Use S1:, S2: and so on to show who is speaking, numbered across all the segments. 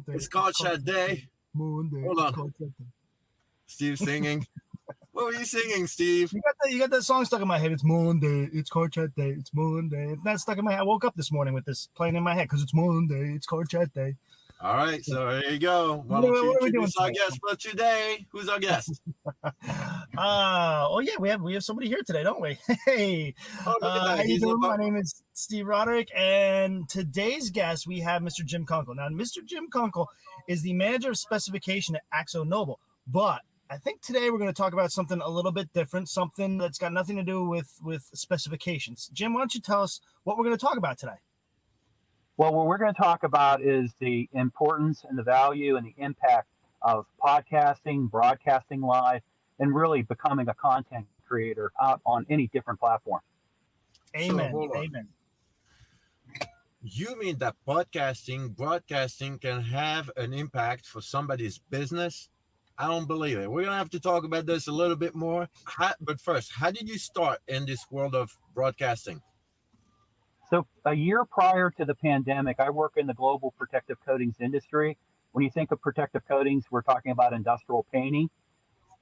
S1: Monday.
S2: It's called Chat Day.
S1: Monday.
S2: Hold
S1: It's
S2: on.
S1: called Chat Day.
S2: Steve singing. What were you singing, Steve?
S1: You got that song stuck in my head. It's Monday. It's called Chat Day. It's Monday. It's not stuck in my head. I woke up this morning with this playing in my head because it's Monday. It's called Chat Day.
S2: All right, so there you go. Why
S1: What
S2: don't you
S1: are we doing
S2: introduce our
S1: today?
S2: guest for today? Who's our guest?
S1: Oh yeah, we have somebody here today, don't we? Hey,
S2: Oh, look at that.
S1: how you
S2: He's
S1: doing?
S2: about-
S1: My name is Steve Roderick, and today's guest we have Mr. Jim Kunkle. Now, Mr. Jim Kunkle is the manager of specification at Axo Nobel, but I think today we're going to talk about something a little bit different, something that's got nothing to do with specifications. Jim, why don't you tell us what we're going to talk about today?
S3: Well, what we're going to talk about is the importance and the value and the impact of podcasting, broadcasting live, and really becoming a content creator out on any different platform.
S1: Amen.
S2: hold on.
S1: Amen.
S2: You mean that podcasting, broadcasting can have an impact for somebody's business? I don't believe it. We're going to have to talk about this a little bit more. But first, how did you start in this world of broadcasting?
S3: So a year prior to the pandemic, I work in the global protective coatings industry. When you think of protective coatings, we're talking about industrial painting.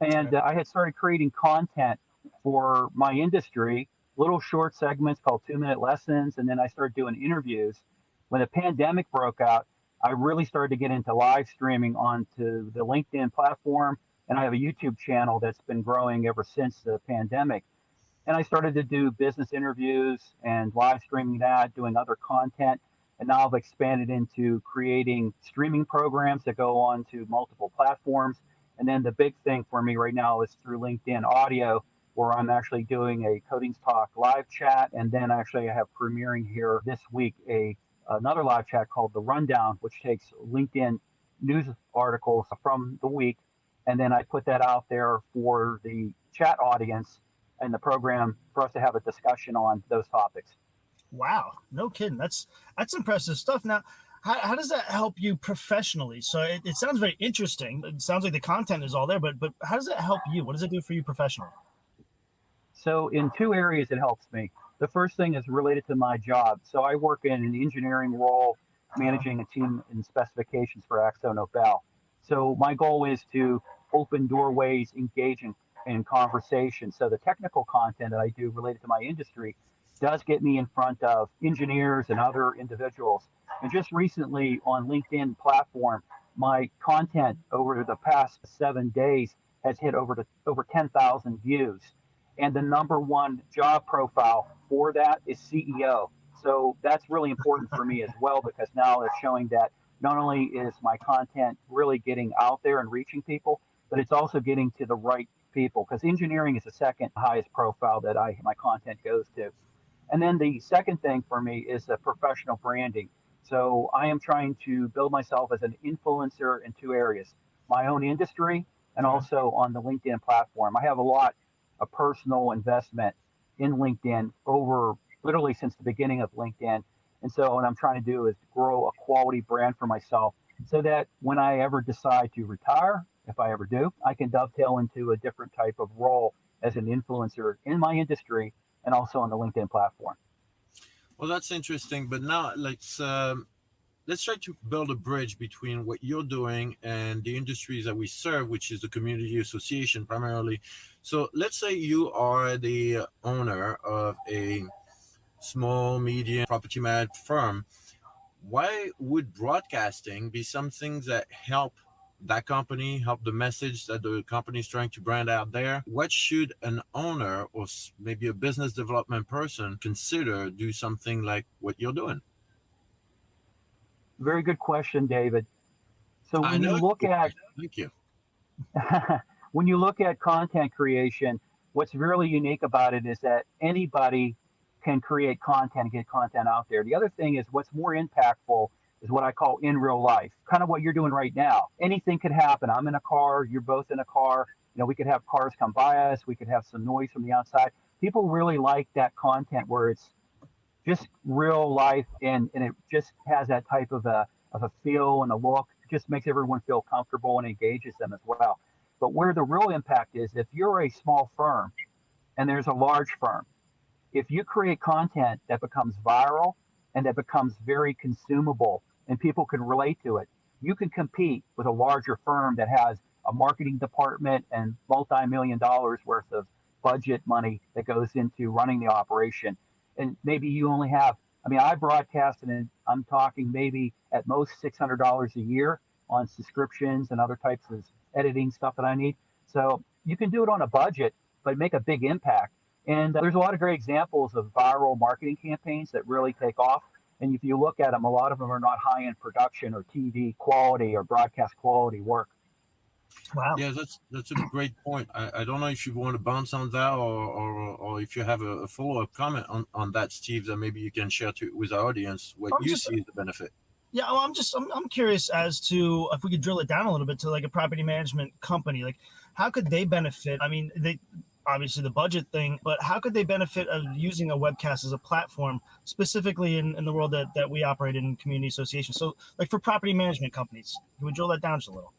S3: And I had started creating content for my industry, little short segments called 2-minute lessons. And then I started doing interviews. When the pandemic broke out, I really started to get into live streaming onto the LinkedIn platform. And I have a YouTube channel that's been growing ever since the pandemic. And I started to do business interviews and live streaming that, doing other content. And now I've expanded into creating streaming programs that go on to multiple platforms. And then the big thing for me right now is through LinkedIn audio, where I'm actually doing a Coatings Talk live chat. And then actually I have premiering here this week another live chat called The Rundown, which takes LinkedIn news articles from the week. And then I put that out there for the chat audience and the program for us to have a discussion on those topics.
S1: Wow, no kidding. That's impressive stuff. Now, how does that help you professionally? So it sounds very interesting. It sounds like the content is all there, but how does that help you? What does it do for you professionally?
S3: So in two areas it helps me. The first thing is related to my job. So I work in an engineering role, managing a team in specifications for Axo Nobel. So my goal is to open doorways, engage in conversation. So the technical content that I do related to my industry does get me in front of engineers and other individuals. And just recently on LinkedIn platform, my content over the past 7 days has hit over 10,000 views. And the number one job profile for that is CEO. So that's really important for me as well, because now it's showing that not only is my content really getting out there and reaching people, but it's also getting to the right people, because engineering is the second highest profile that my content goes to. And then the second thing for me is the professional branding. So I am trying to build myself as an influencer in two areas, my own industry and also on the LinkedIn platform. I have a lot of personal investment in LinkedIn over literally since the beginning of LinkedIn. And so what I'm trying to do is grow a quality brand for myself so that when I ever decide to retire, if I ever do, I can dovetail into a different type of role as an influencer in my industry and also on the LinkedIn platform.
S2: Well, that's interesting. But now let's try to build a bridge between what you're doing and the industries that we serve, which is the community association primarily. So let's say you are the owner of a small, medium property management firm. Why would broadcasting be something that help that company, help the message that the company is trying to brand out there? What should an owner or maybe a business development person consider do something like what you're doing?
S3: Very good question, David. So when you look at
S2: thank you.
S3: when you look at content creation, what's really unique about it is that anybody can create content and get content out there. The other thing is what's more impactful is what I call in real life, kind of what you're doing right now. Anything could happen. I'm in a car, you're both in a car. We could have cars come by us. We could have some noise from the outside. People really like that content where it's just real life and it just has that type of a feel and a look. It just makes everyone feel comfortable and engages them as well. But where the real impact is, if you're a small firm and there's a large firm, if you create content that becomes viral and that becomes very consumable and people can relate to it, you can compete with a larger firm that has a marketing department and multi-million dollars worth of budget money that goes into running the operation. And maybe you only have, I mean, I broadcast and I'm talking maybe at most $600 a year on subscriptions and other types of editing stuff that I need. So you can do it on a budget, but make a big impact. And there's a lot of great examples of viral marketing campaigns that really take off. And if you look at them, a lot of them are not high-end production or TV quality or broadcast quality work.
S1: Wow.
S2: Yeah, that's a great point. I don't know if you want to bounce on that, or if you have a follow-up comment on that, Steve, that maybe you can share with our audience what you see as the benefit.
S1: Yeah, well, I'm curious as to if we could drill it down a little bit to like a property management company. Like, how could they benefit? I mean, they obviously the budget thing, but how could they benefit of using a webcast as a platform, specifically in the world that we operate in community associations? So, like for property management companies, can we drill that down just a little?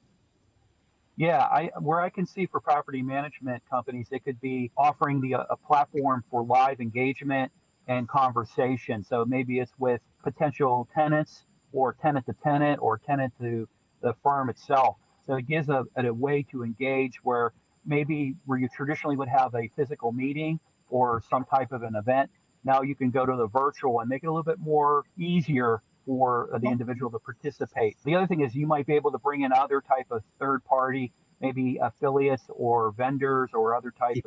S3: Yeah, where I can see for property management companies, it could be offering a platform for live engagement and conversation. So maybe it's with potential tenants or tenant to tenant or tenant to the firm itself. So it gives a way to engage where maybe where you traditionally would have a physical meeting or some type of an event. Now you can go to the virtual and make it a little bit more easier for the individual to participate. The other thing is you might be able to bring in other type of third party, maybe affiliates or vendors or other type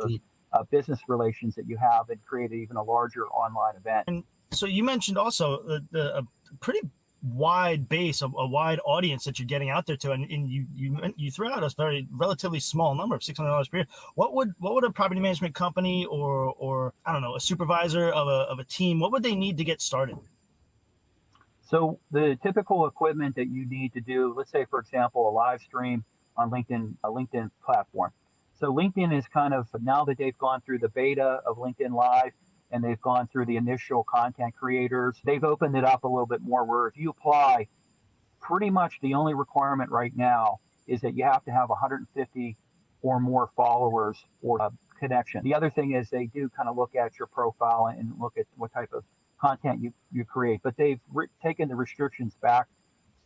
S3: of business relations that you have and create even a larger online event.
S1: And so you mentioned also a pretty wide base, a wide audience that you're getting out there to, and you threw out a very relatively small number of $600 per year. What would a property management company or I don't know, a supervisor of a team, what would they need to get started?
S3: So the typical equipment that you need to do, let's say, for example, a live stream on LinkedIn, a LinkedIn platform. So LinkedIn is kind of, now that they've gone through the beta of LinkedIn Live and they've gone through the initial content creators, they've opened it up a little bit more where if you apply, pretty much the only requirement right now is that you have to have 150 or more followers or a connection. The other thing is they do kind of look at your profile and look at what type of content you create, but they've taken the restrictions back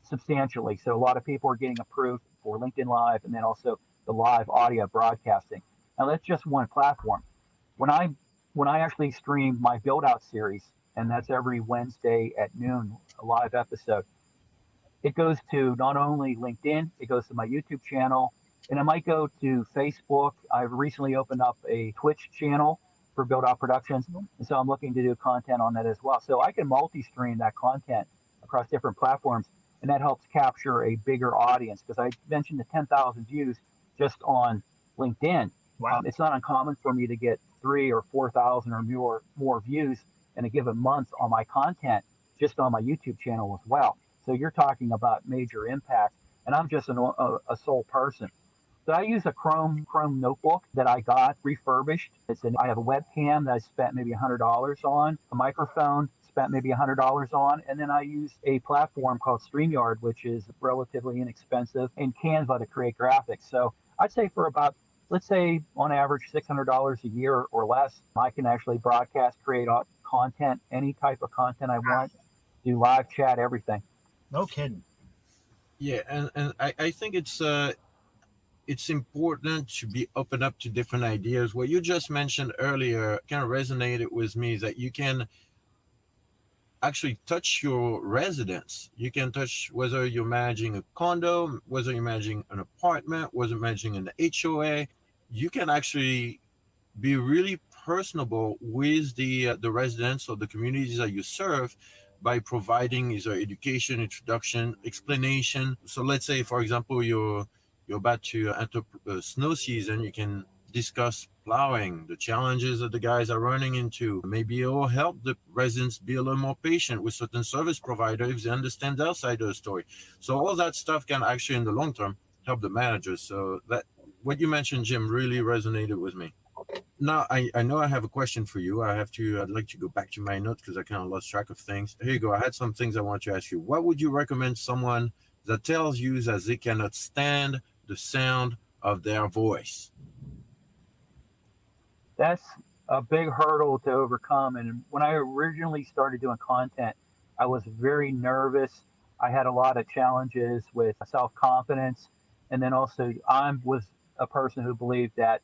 S3: substantially. So a lot of people are getting approved for LinkedIn Live and then also the live audio broadcasting. Now that's just one platform. When I actually stream my build out series, and that's every Wednesday at noon, a live episode, it goes to not only LinkedIn, it goes to my YouTube channel, and it might go to Facebook. I've recently opened up a Twitch channel for Build Out Productions, and so I'm looking to do content on that as well. So I can multi-stream that content across different platforms, and that helps capture a bigger audience because I mentioned the 10,000 views just on LinkedIn.
S1: Wow.
S3: It's not uncommon for me to get 3,000 or 4,000 or more views in a given month on my content just on my YouTube channel as well. So you're talking about major impact, and I'm just a sole person. So I use a Chrome notebook that I got refurbished. I have a webcam that I spent maybe $100 on, a microphone spent maybe $100 on, and then I use a platform called StreamYard, which is relatively inexpensive, and Canva to create graphics. So I'd say for about, let's say on average $600 a year or less, I can actually broadcast, create content, any type of content I want, do live chat, everything.
S1: No kidding.
S2: Yeah, and I think it's important to be open up to different ideas. What you just mentioned earlier kind of resonated with me, that you can actually touch your residents. You can touch whether you're managing a condo, whether you're managing an apartment, whether you're managing an HOA. You can actually be really personable with the residents or the communities that you serve by providing either education, introduction, explanation. So let's say, for example, you're about to enter snow season, you can discuss plowing, the challenges that the guys are running into. Maybe it will help the residents be a little more patient with certain service providers if they understand their side of the story. So all that stuff can actually, in the long term, help the managers. So that what you mentioned, Jim, really resonated with me. Now, I know I have a question for you. I'd like to go back to my notes because I kind of lost track of things. Here you go. I had some things I want to ask you. What would you recommend someone that tells you that they cannot stand the sound of their voice?
S3: That's a big hurdle to overcome. And when I originally started doing content, I was very nervous. I had a lot of challenges with self-confidence. And then also was a person who believed that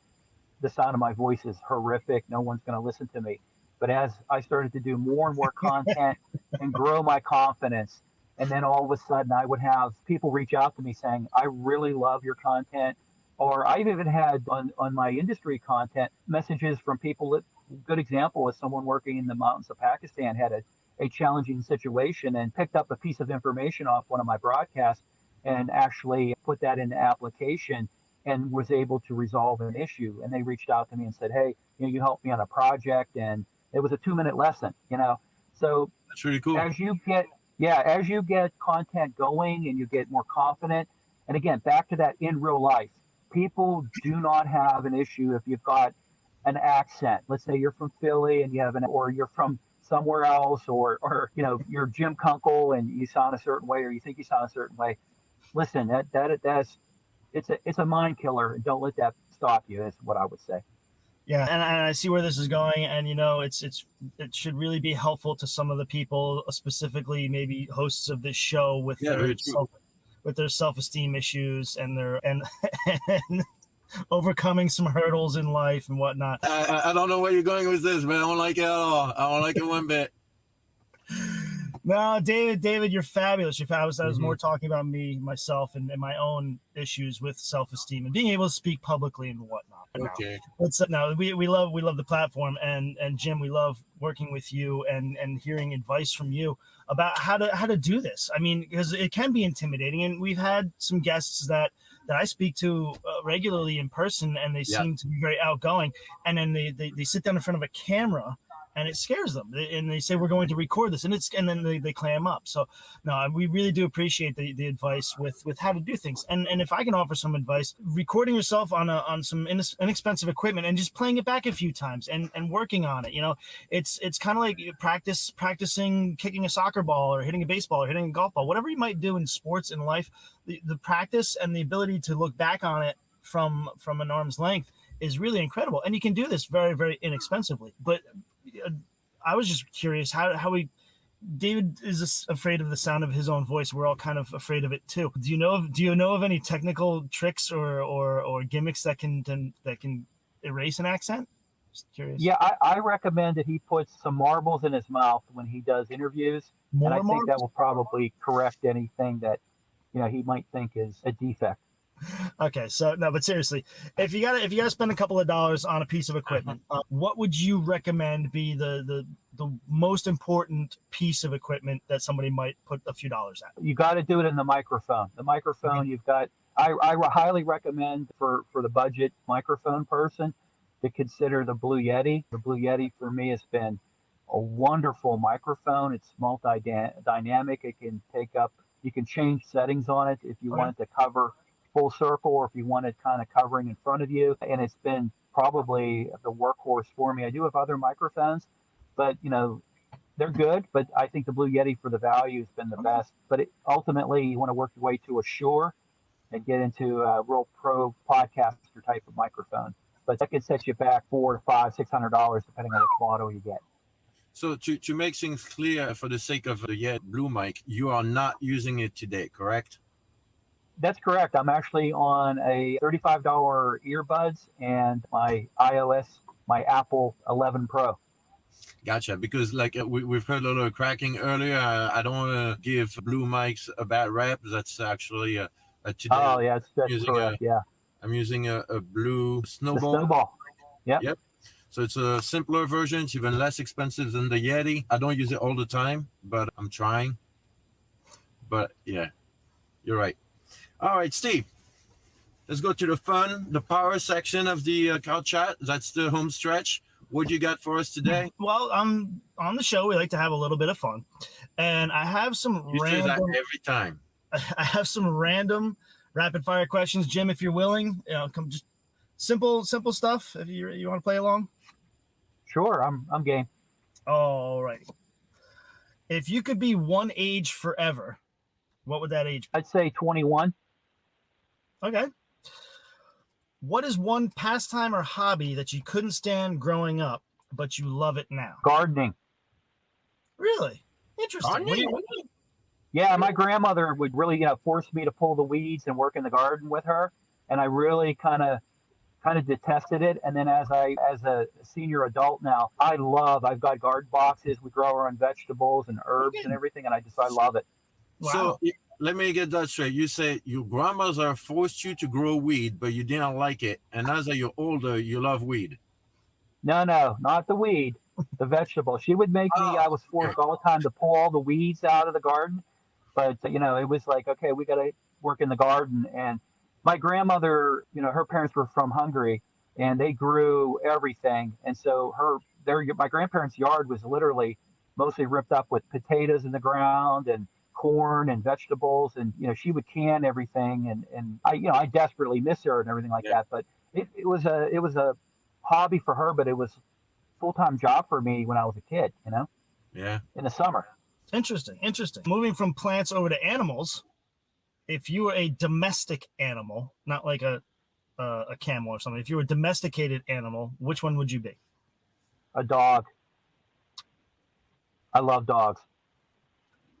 S3: the sound of my voice is horrific. No one's going to listen to me. But as I started to do more and more content and grow my confidence, and then all of a sudden I would have people reach out to me saying, I really love your content. Or I've even had on my industry content messages from people that, good example is someone working in the mountains of Pakistan had a challenging situation and picked up a piece of information off one of my broadcasts and actually put that into application and was able to resolve an issue. And they reached out to me and said, hey, you helped me on a project, and it was a 2-minute lesson, So
S2: That's really cool.
S3: as you get content going and you get more confident, and again, back to that in real life, people do not have an issue if you've got an accent. Let's say you're from Philly and or you're from somewhere else, or you're Jim Kunkle and you sound a certain way, or you think you sound a certain way. Listen, that's it's a mind killer, and don't let that stop you. Is what I would say.
S1: Yeah, and I see where this is going, and it should really be helpful to some of the people, specifically maybe hosts of this show with their self-esteem issues and and overcoming some hurdles in life and whatnot.
S2: I don't know where you're going with this, but I don't like it at all. I don't like it one bit.
S1: No, David, you're fabulous. I was more talking about myself, and my own issues with self-esteem and being able to speak publicly and whatnot.
S2: Okay.
S1: We love the platform, and Jim, we love working with you and hearing advice from you about how to do this. I mean, because it can be intimidating, and we've had some guests that I speak to regularly in person, and they seem to be very outgoing, and then they sit down in front of a camera, and it scares them, and they say, we're going to record this, and then they clam up. So no, we really do appreciate the advice with how to do things. And if I can offer some advice, recording yourself on some inexpensive equipment and just playing it back a few times and working on it. It's kind of like practicing kicking a soccer ball or hitting a baseball or hitting a golf ball, whatever you might do in sports in life. The practice and the ability to look back on it from an arm's length is really incredible. And you can do this very, very inexpensively. But I was just curious David is afraid of the sound of his own voice. We're all kind of afraid of it too. Do you know of any technical tricks or gimmicks that can erase an accent? Just curious.
S3: Yeah, I recommend that he puts some marbles in his mouth when he does interviews.
S1: More
S3: and I
S1: marbles?
S3: think that will probably correct anything that he might think is a defect.
S1: Okay, so no, but seriously, if you gotta spend a couple of dollars on a piece of equipment, what would you recommend be the most important piece of equipment that somebody might put a few dollars at?
S3: You got to do it in the microphone. The microphone you've got. I highly recommend for the budget microphone person to consider the Blue Yeti. The Blue Yeti for me has been a wonderful microphone. It's multi-dynamic. It can take up. You can change settings on it if you want it to cover full circle, or if you want it kind of covering in front of you. And it's been probably the workhorse for me. I do have other microphones, but they're good. But I think the Blue Yeti for the value has been the best. But ultimately, you want to work your way to a Shure and get into a real pro podcaster type of microphone. But that could set you back $400, $500, $600 depending on which model you get.
S2: So to make things clear, for the sake of the Yeti Blue mic, you are not using it today, correct?
S3: That's correct. I'm actually on a $35 earbuds and my Apple 11 Pro.
S2: Gotcha. Because we've heard a little cracking earlier. I don't want to give Blue mics a bad rap. That's actually today.
S3: Oh yeah, that's correct.
S2: I'm using a Blue Snowball.
S3: The Snowball.
S2: Yep. So it's a simpler version. It's even less expensive than the Yeti. I don't use it all the time, but I'm trying. But yeah, you're right. All right, Steve, let's go to the power section of the Couch Chat. That's the home stretch. What do you got for us today?
S1: Well, on the show, we like to have a little bit of fun. And I have some
S2: You say that every time.
S1: I have some random rapid fire questions. Jim, if you're willing, come just simple stuff. If you want to play along.
S3: Sure, I'm game.
S1: All right. If you could be one age forever, what would that age be?
S3: I'd say 21.
S1: Okay. What is one pastime or hobby that you couldn't stand growing up, but you love it now?
S3: Gardening.
S1: Really? Interesting.
S3: Yeah, my grandmother would really, force me to pull the weeds and work in the garden with her, and I really kind of detested it. And then as a senior adult now, I've got garden boxes. We grow our own vegetables and herbs and
S1: Okay.
S3: everything, and I love it.
S2: So
S1: Wow.
S2: let me get that straight. You say your grandmother forced you to grow weed, but you didn't like it, and as you're older, you love weed.
S3: No, no, not the weed, the vegetable. She would make me.
S2: Oh,
S3: I was
S2: okay.
S3: forced all the time to pull all the weeds out of the garden, but it was like, okay, we got to work in the garden. And my grandmother, her parents were from Hungary, and they grew everything. And so my grandparents' yard was literally mostly ripped up with potatoes in the ground and corn and vegetables. And she would can everything. And I desperately miss her and everything like
S2: Yeah,
S3: that. But it was a hobby for her, but it was full-time job for me when I was a kid.
S2: yeah.
S3: In the summer.
S1: Interesting. Interesting. Moving from plants over to animals, if you were a domestic animal, not like a camel or something, if you were a domesticated animal, which one would you be?
S3: A dog. I love dogs.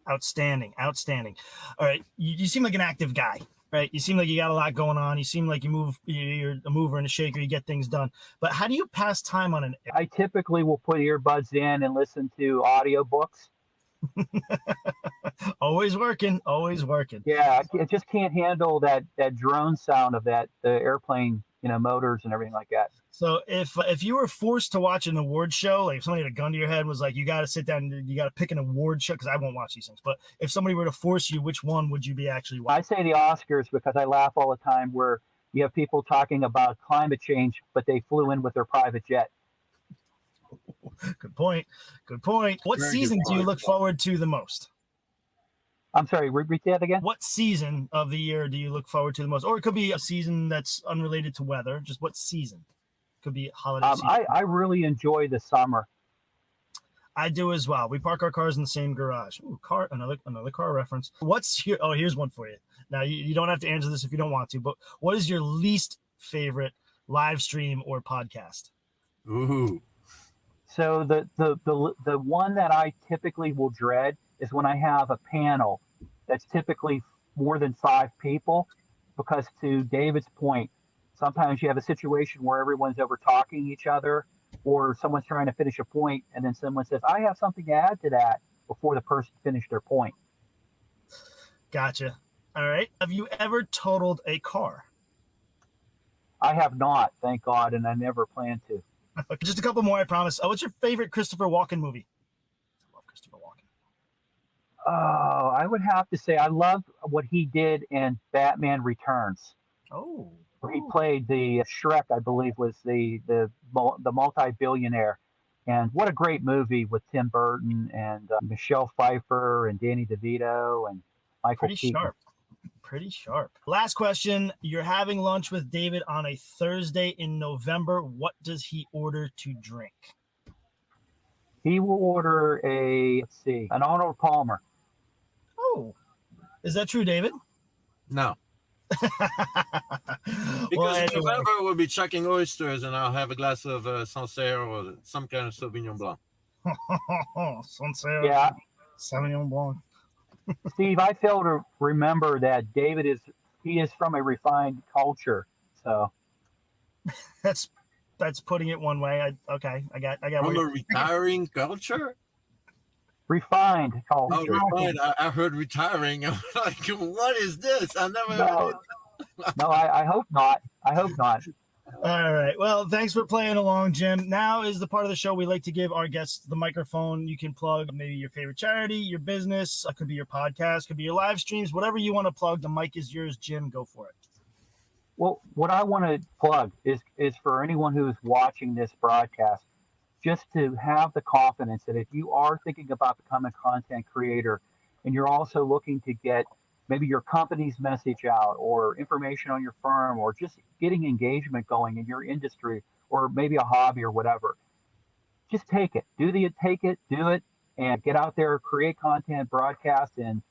S1: Outstanding. Outstanding. All right. You seem like an active guy, right? You seem like you got a lot going on. You seem like you're a mover and a shaker. You get things done. But how do you pass time on an
S3: I typically will put earbuds in and listen to audiobooks.
S1: always working, always working.
S3: Yeah, I just can't handle that drone sound of the airplane, motors and everything like that.
S1: So if you were forced to watch an award show, like if somebody had a gun to your head and was like, you got to sit down and you got to pick an award show, because I won't watch these things. But if somebody were to force you, which one would you be actually
S3: I
S1: watching?
S3: say the Oscars because I laugh all the time where you have people talking about climate change, but they flew in with their private jet.
S1: Good point. Good point. What
S2: Very good
S1: season do you
S2: point.
S1: look forward to the most?
S3: I'm sorry, repeat that again.
S1: What season of the year do you look forward to the most? Or it could be a season that's unrelated to weather. Just what season? Could be holiday season.
S3: I really enjoy the summer.
S1: I do as well. We park our cars in the same garage. Ooh, another car reference. What's your? Oh, here's one for you. Now you don't have to answer this if you don't want to. But what is your least favorite live stream or podcast?
S2: Ooh.
S3: So the one that I typically will dread is when I have a panel that's typically more than 5 people, because to David's point, sometimes you have a situation where everyone's over talking each other, or someone's trying to finish a point, and then someone says, "I have something to add to that," before the person finished their point.
S1: Gotcha. All right. Have you ever totaled a car?
S3: I have not, thank God, and I never plan to.
S1: Just a couple more, I promise. What's your favorite Christopher Walken movie? I love Christopher Walken.
S3: Oh, I would have to say I love what he did in Batman Returns,
S1: Oh,
S3: where he played the Shrek, I believe, was the multi-billionaire. And what a great movie with Tim Burton and Michelle Pfeiffer and Danny DeVito and Michael
S1: pretty
S3: Keaton.
S1: sharp. Pretty sharp. Last question. You're having lunch with David on a Thursday in November. What does he order to drink?
S3: He will order an Arnold Palmer.
S1: Oh, is that true, David?
S2: No.
S1: Well,
S2: Because in
S1: anyway.
S2: November we'll be chucking oysters, and I'll have a glass of Sancerre or some kind of Sauvignon Blanc.
S1: Sancerre,
S3: Yeah,
S1: Sauvignon Blanc.
S3: Steve, I fail to remember that he is from a refined culture. So
S1: That's putting it one way. I got
S2: From
S1: where
S2: a retiring culture?
S3: refined
S2: Oh,
S3: culture.
S2: refined. I heard retiring. I'm like, what is this? I never heard
S3: No,
S2: it.
S3: no, I hope not. I hope not.
S1: All right. Well, thanks for playing along, Jim. Now is the part of the show we like to give our guests the microphone. You can plug maybe your favorite charity, your business. It could be your podcast, could be your live streams, whatever you want to plug. The mic is yours, Jim. Go for it.
S3: Well, what I want to plug is for anyone who is watching this broadcast, just to have the confidence that if you are thinking about becoming a content creator and you're also looking to get maybe your company's message out or information on your firm or just getting engagement going in your industry or maybe a hobby or whatever, just take it. Do it, and get out there, create content, broadcast, and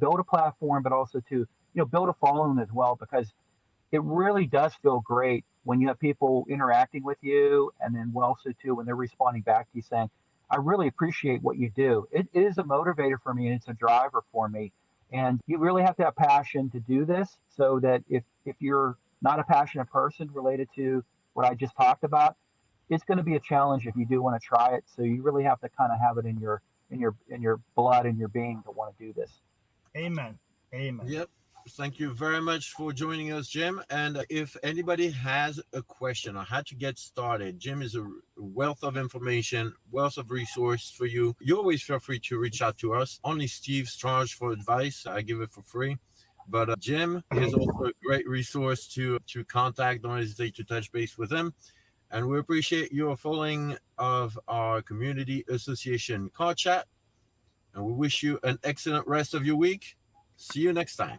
S3: build a platform, but also to build a following as well, because it really does feel great when you have people interacting with you, and then also too when they're responding back to you saying, I really appreciate what you do. It is a motivator for me and it's a driver for me. And you really have to have passion to do this so that if you're not a passionate person related to what I just talked about, it's going to be a challenge if you do want to try it. So you really have to kind of have it in your blood and your being to want to do this.
S1: Amen. Amen.
S2: Yep. Thank you very much for joining us, Jim. And if anybody has a question on how to get started, Jim is a wealth of information, wealth of resource for you. You always feel free to reach out to us. Only Steve's charged for advice. I give it for free. But Jim is also a great resource to contact. Don't hesitate to touch base with him. And we appreciate your following of our Community Association Car Chat. And we wish you an excellent rest of your week. See you next time.